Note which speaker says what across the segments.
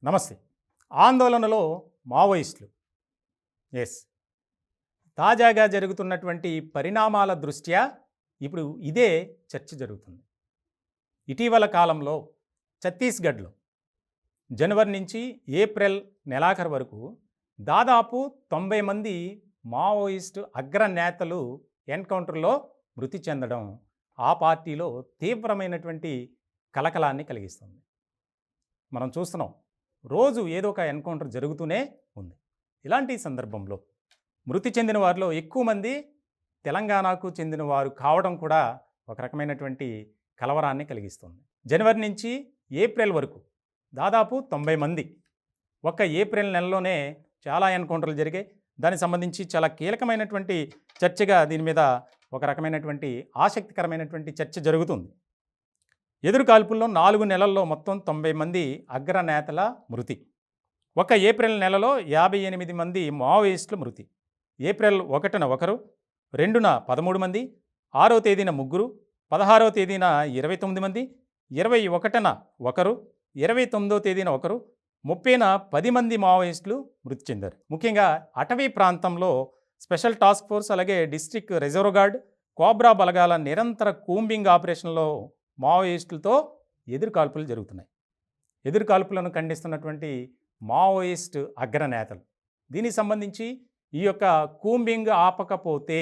Speaker 1: నమస్తే. ఆందోళనలో మావోయిస్టులు. యెస్. తాజాగా జరుగుతున్నటువంటి పరిణామాల దృష్ట్యా ఇప్పుడు ఇదే చర్చ జరుగుతుంది. ఇటీవల కాలంలో ఛత్తీస్‌గఢ్‌లో జనవరి నుంచి ఏప్రిల్ నెలాఖరు వరకు దాదాపు 90 మంది మావోయిస్టు అగ్ర నేతలు ఎన్‌కౌంటర్‌లో మృతి చెందడం ఆ పార్టీలో తీవ్రమైనటువంటి కలకలాన్ని కలిగిస్తుంది. మనం చూస్తున్నాం. రోజు ఏదో ఒక ఎన్కౌంటర్ జరుగుతూనే ఉంది. ఇలాంటి సందర్భంలో మృతి చెందిన వారిలో ఎక్కువ మంది తెలంగాణకు చెందిన వారు కావడం కూడా ఒక రకమైనటువంటి కలవరాన్ని కలిగిస్తుంది. జనవరి నుంచి ఏప్రిల్ వరకు దాదాపు 90 మంది ఒక్క ఏప్రిల్ నెలలోనే చాలా ఎన్కౌంటర్లు జరిగాయి. దానికి సంబంధించి చాలా కీలకమైనటువంటి చర్చగా దీని మీద ఒక రకమైనటువంటి ఆసక్తికరమైనటువంటి చర్చ జరుగుతుంది. ఎదురు కాల్పుల్లో 4 నెలల్లో మొత్తం 90 మంది అగ్రనేతల మృతి. ఒక ఏప్రిల్ నెలలో 58 మంది మావోయిస్టుల మృతి. ఏప్రిల్ 1న ఒకరు, 2న 13 మంది, 6వ తేదీన ముగ్గురు, 16వ తేదీన 29 మంది, 21న ఒకరు, 29వ తేదీన ఒకరు, 30న 10 మంది మావోయిస్టులు మృతి చెందారు. ముఖ్యంగా అటవీ ప్రాంతంలో స్పెషల్ టాస్క్ ఫోర్స్ అలాగే డిస్ట్రిక్ట్ రిజర్వ్ గార్డ్, కోబ్రా బలగాల నిరంతర కూంబింగ్ ఆపరేషన్లో మావోయిస్టులతో ఎదురుకాల్పులు జరుగుతున్నాయి. ఎదురుకాల్పులను ఖండిస్తున్నటువంటి మావోయిస్ట్ అగ్రనేతలు దీనికి సంబంధించి ఈ యొక్క కూంబింగ్ ఆపకపోతే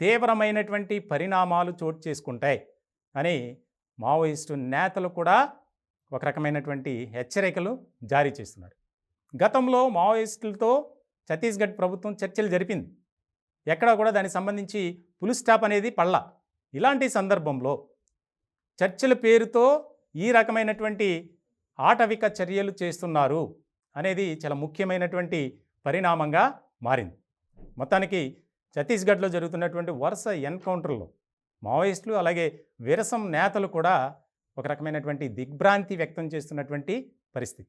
Speaker 1: తీవ్రమైనటువంటి పరిణామాలు చోటు చేసుకుంటాయి అని మావోయిస్టు నేతలు కూడా ఒక రకమైనటువంటి హెచ్చరికలు జారీ చేస్తున్నారు. గతంలో మావోయిస్టులతో ఛత్తీస్గఢ్ ప్రభుత్వం చర్చలు జరిపింది. ఎక్కడా కూడా దానికి సంబంధించి ఫుల్ స్టాప్ అనేది పడలా. ఇలాంటి సందర్భంలో చర్చల పేరుతో ఈ రకమైనటువంటి ఆటవిక చర్యలు చేస్తున్నారు అనేది చాలా ముఖ్యమైనటువంటి పరిణామంగా మారింది. మొత్తానికి ఛత్తీస్గఢ్లో జరుగుతున్నటువంటి వరుస ఎన్కౌంటర్లో మావోయిస్టులు అలాగే విరసం నేతలు కూడా ఒక రకమైనటువంటి దిగ్భ్రాంతి వ్యక్తం చేస్తున్నటువంటి పరిస్థితి.